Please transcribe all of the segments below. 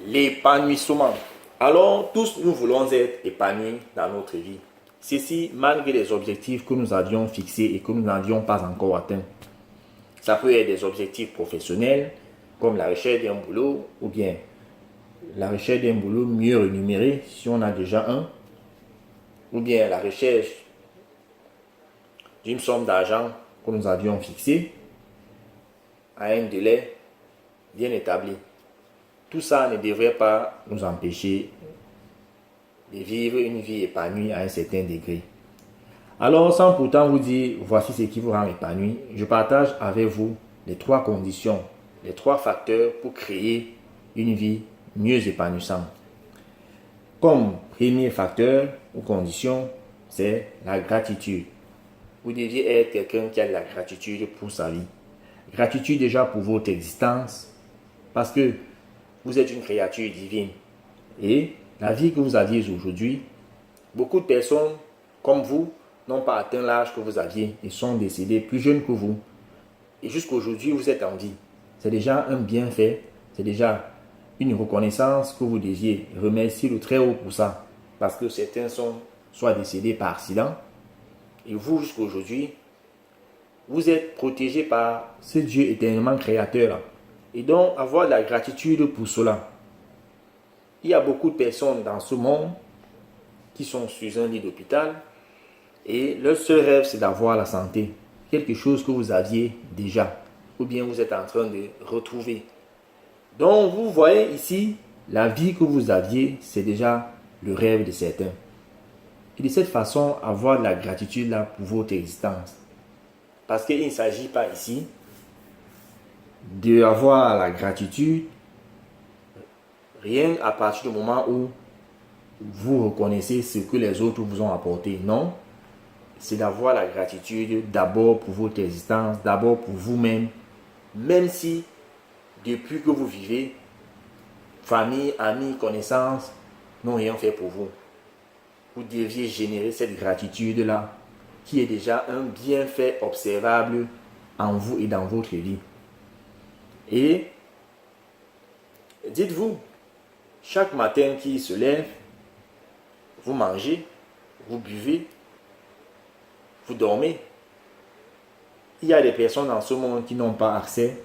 L'épanouissement. Alors, tous nous voulons être épanouis dans notre vie. Ceci malgré les objectifs que nous avions fixés et que nous n'avions pas encore atteints. Ça peut être des objectifs professionnels, comme la recherche d'un boulot, ou bien la recherche d'un boulot mieux rémunéré si on a déjà un, ou bien la recherche d'une somme d'argent que nous avions fixée à un délai bien établi. Tout ça ne devrait pas nous empêcher de vivre une vie épanouie à un certain degré. Alors, sans pourtant vous dire, voici ce qui vous rend épanoui, je partage avec vous les 3 conditions, les 3 facteurs pour créer une vie mieux épanouissante. Comme premier facteur ou condition, c'est la gratitude. Vous deviez être quelqu'un qui a de la gratitude pour sa vie. Gratitude déjà pour votre existence, parce que vous êtes une créature divine. Et la vie que vous aviez aujourd'hui, beaucoup de personnes comme vous n'ont pas atteint l'âge que vous aviez et sont décédées plus jeunes que vous. Et jusqu'à aujourd'hui, vous êtes en vie. C'est déjà un bienfait, c'est déjà une reconnaissance que vous deviez remercier le Très-Haut pour ça. Parce que certains sont soit décédés par accident, et vous, jusqu'à aujourd'hui, vous êtes protégé par ce Dieu éternellement créateur. Et donc, avoir de la gratitude pour cela. Il y a beaucoup de personnes dans ce monde qui sont sur un lit d'hôpital et leur seul rêve, c'est d'avoir la santé. Quelque chose que vous aviez déjà ou bien vous êtes en train de retrouver. Donc, vous voyez ici, la vie que vous aviez, c'est déjà le rêve de certains. Et de cette façon, avoir de la gratitude là pour votre existence. Parce qu'il ne s'agit pas ici d'avoir la gratitude rien à partir du moment où vous reconnaissez ce que les autres vous ont apporté. Non, c'est d'avoir la gratitude d'abord pour votre existence, d'abord pour vous-même, même si depuis que vous vivez, famille, amis, connaissances n'ont rien fait pour vous. Vous deviez générer cette gratitude-là qui est déjà un bienfait observable en vous et dans votre vie. Et dites-vous, chaque matin qui se lève, vous mangez, vous buvez, vous dormez. Il y a des personnes dans ce monde qui n'ont pas accès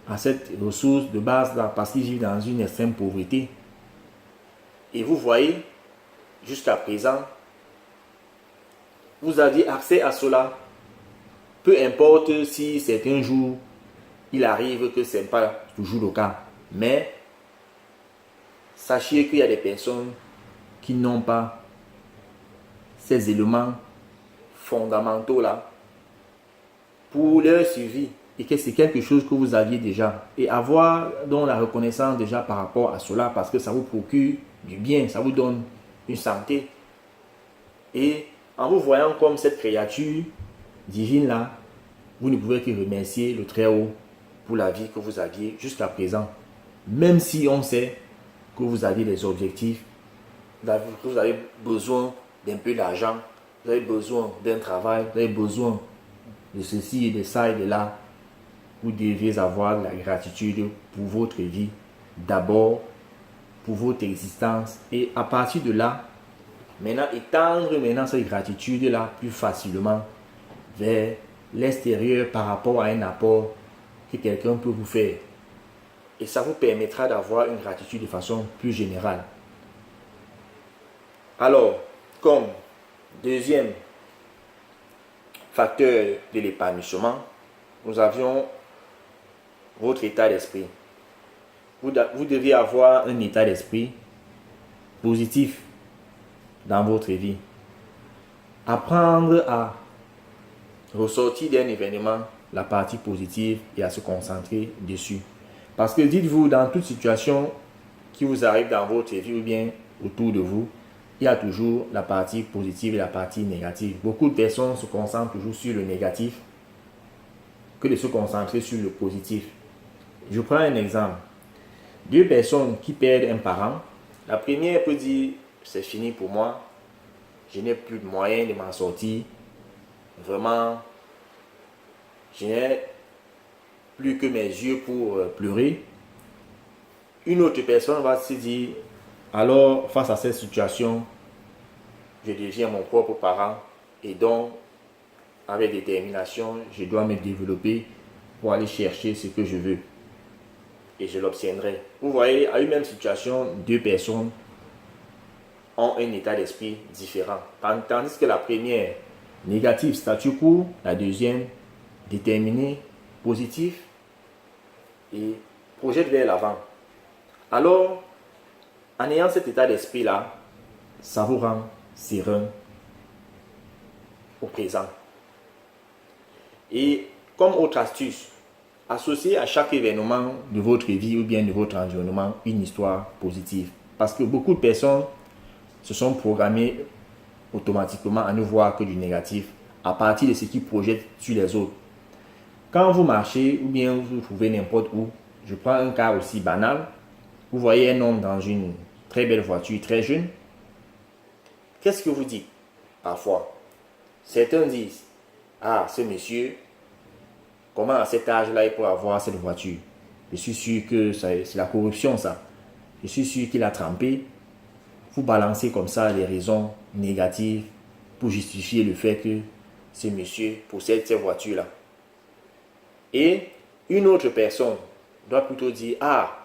à cette ressource de base là parce qu'ils vivent dans une extrême pauvreté. Et vous voyez, jusqu'à présent, vous aviez accès à cela. Peu importe si certains jours, il arrive que ce n'est pas toujours le cas. Mais sachez qu'il y a des personnes qui n'ont pas ces éléments fondamentaux là pour leur survie et que c'est quelque chose que vous aviez déjà et avoir donc la reconnaissance déjà par rapport à cela parce que ça vous procure du bien, ça vous donne une santé et en vous voyant comme cette créature divine là, vous ne pouvez que remercier le Très-Haut pour la vie que vous aviez jusqu'à présent, même si on sait que vous avez des objectifs, que vous avez besoin d'un peu d'argent, vous avez besoin d'un travail, vous avez besoin de ceci et de ça et de là. Vous deviez avoir de la gratitude pour votre vie, d'abord pour votre existence et à partir de là, maintenant étendre cette gratitude là plus facilement vers l'extérieur par rapport à un apport que quelqu'un peut vous faire. Et ça vous permettra d'avoir une gratitude de façon plus générale. Alors, comme deuxième facteur de l'épanouissement, nous avions votre état d'esprit. Vous devez avoir un état d'esprit positif dans votre vie. Apprendre à ressortir d'un événement la partie positive et à se concentrer dessus. Parce que dites-vous, dans toute situation qui vous arrive dans votre vie ou bien autour de vous, il y a toujours la partie positive et la partie négative. Beaucoup de personnes se concentrent toujours sur le négatif que de se concentrer sur le positif. Je prends un exemple. 2 personnes qui perdent un parent, la première peut dire c'est fini pour moi, je n'ai plus de moyens de m'en sortir, vraiment, je n'ai plus que mes yeux pour pleurer. Une autre personne va se dire, alors face à cette situation, je deviens mon propre parent et donc avec détermination, je dois me développer pour aller chercher ce que je veux et je l'obtiendrai. Vous voyez, à une même situation, deux personnes ont un état d'esprit différent. Tandis que la première, négative, statu quo, la deuxième, déterminé, positif et projette vers l'avant. Alors, en ayant cet état d'esprit-là, ça vous rend serein au présent. Et comme autre astuce, associez à chaque événement de votre vie ou bien de votre environnement une histoire positive. Parce que beaucoup de personnes se sont programmées automatiquement à ne voir que du négatif à partir de ce qu'ils projettent sur les autres. Quand vous marchez ou bien vous vous trouvez n'importe où, je prends un cas aussi banal, vous voyez un homme dans une très belle voiture, très jeune, qu'est-ce que vous dites parfois? Certains disent, ah, ce monsieur, comment à cet âge-là il peut avoir cette voiture? Je suis sûr que c'est la corruption ça. Je suis sûr qu'il a trempé. Vous balancez comme ça les raisons négatives pour justifier le fait que ce monsieur possède cette voiture-là. Et une autre personne doit plutôt dire, ah,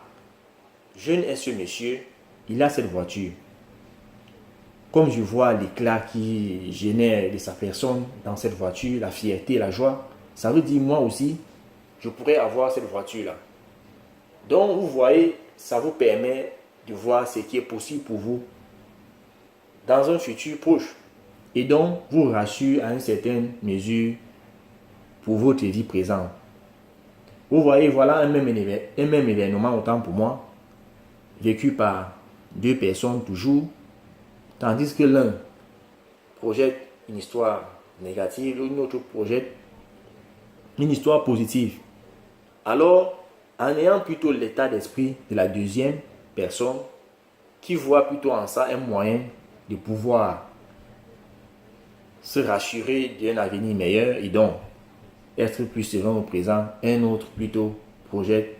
jeune est ce monsieur, il a cette voiture. Comme je vois l'éclat qui génère de sa personne dans cette voiture, la fierté, la joie, ça veut dire moi aussi, je pourrais avoir cette voiture-là. Donc vous voyez, ça vous permet de voir ce qui est possible pour vous dans un futur proche. Et donc vous rassure à une certaine mesure pour votre vie présente. Vous voyez, voilà un même événement autant pour moi, vécu par deux personnes toujours, tandis que l'un projette une histoire négative, l'autre projette une histoire positive. Alors, en ayant plutôt l'état d'esprit de la deuxième personne, qui voit plutôt en ça un moyen de pouvoir se rassurer d'un avenir meilleur et donc être plus serein au présent, un autre plutôt projette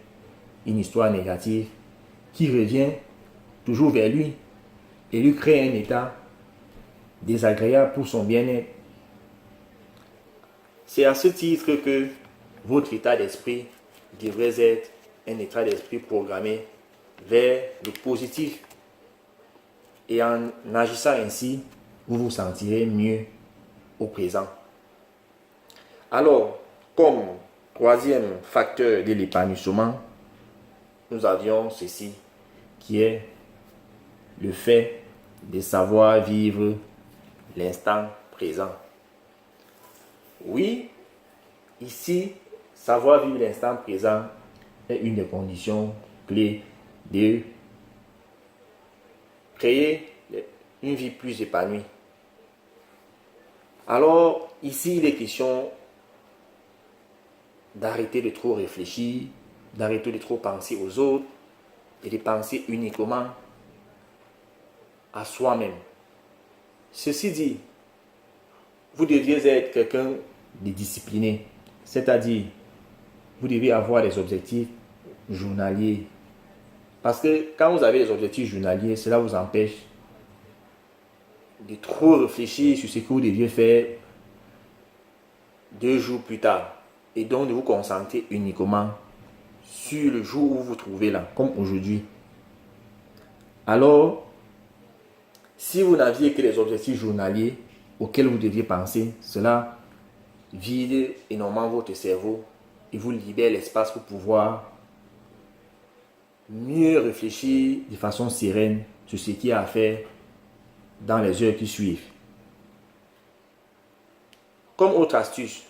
une histoire négative qui revient toujours vers lui et lui crée un état désagréable pour son bien-être. C'est à ce titre que votre état d'esprit devrait être un état d'esprit programmé vers le positif. Et en agissant ainsi, vous vous sentirez mieux au présent. Alors, comme troisième facteur de l'épanouissement, nous avions ceci, qui est le fait de savoir vivre l'instant présent. Oui, ici, savoir vivre l'instant présent est une des conditions clés de créer une vie plus épanouie. Alors, ici, il est question d'arrêter de trop réfléchir, d'arrêter de trop penser aux autres et de penser uniquement à soi-même. Ceci dit, vous deviez être quelqu'un de discipliné, c'est-à-dire vous devez avoir des objectifs journaliers. Parce que quand vous avez des objectifs journaliers, cela vous empêche de trop réfléchir sur ce que vous deviez faire 2 jours plus tard. Et donc de vous concentrer uniquement sur le jour où vous vous trouvez là, comme aujourd'hui. Alors, si vous n'aviez que les objectifs journaliers auxquels vous deviez penser, cela vide énormément votre cerveau et vous libère l'espace pour pouvoir mieux réfléchir de façon sereine sur ce qu'il y a à faire dans les heures qui suivent. Comme autre astuce,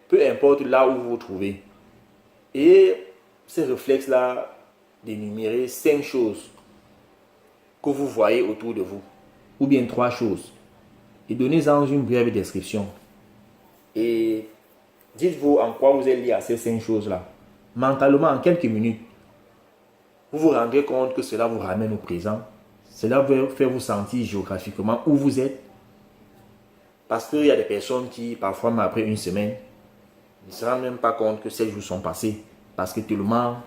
peu importe là où vous vous trouvez, et ce réflexe-là d'énumérer 5 choses que vous voyez autour de vous, ou bien 3 choses, et donnez-en une brève description. Et dites-vous en quoi vous êtes lié à ces 5 choses-là. Mentalement, en quelques minutes, vous vous rendrez compte que cela vous ramène au présent. Cela va faire vous sentir géographiquement où vous êtes. Parce qu'il y a des personnes qui, parfois, même après une semaine, ne se rendent même pas compte que 7 jours sont passés. Parce que tellement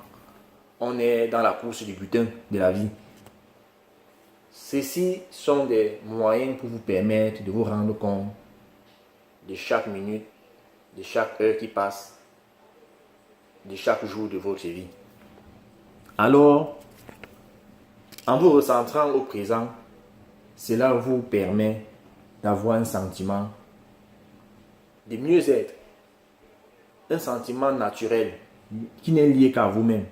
on est dans la course du butin de la vie. Ceci sont des moyens pour vous permettre de vous rendre compte de chaque minute, de chaque heure qui passe, de chaque jour de votre vie. Alors, en vous recentrant au présent, cela vous permet d'avoir un sentiment de mieux être, un sentiment naturel qui n'est lié qu'à vous-même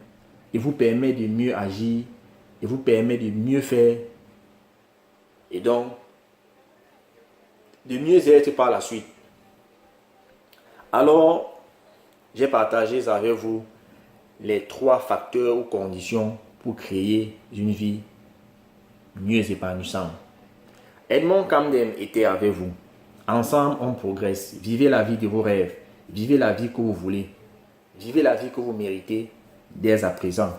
et vous permet de mieux agir et vous permet de mieux faire et donc de mieux être par la suite. Alors, j'ai partagé avec vous les 3 facteurs ou conditions pour créer une vie mieux épanouissante. Edmond Camden était avec vous. Ensemble, on progresse. Vivez la vie de vos rêves. Vivez la vie que vous voulez. Vivez la vie que vous méritez dès à présent.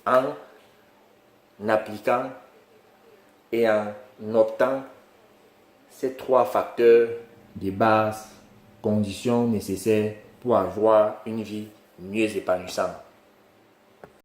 En appliquant et en optant ces 3 facteurs de base, conditions nécessaires pour avoir une vie mieux épanouissante.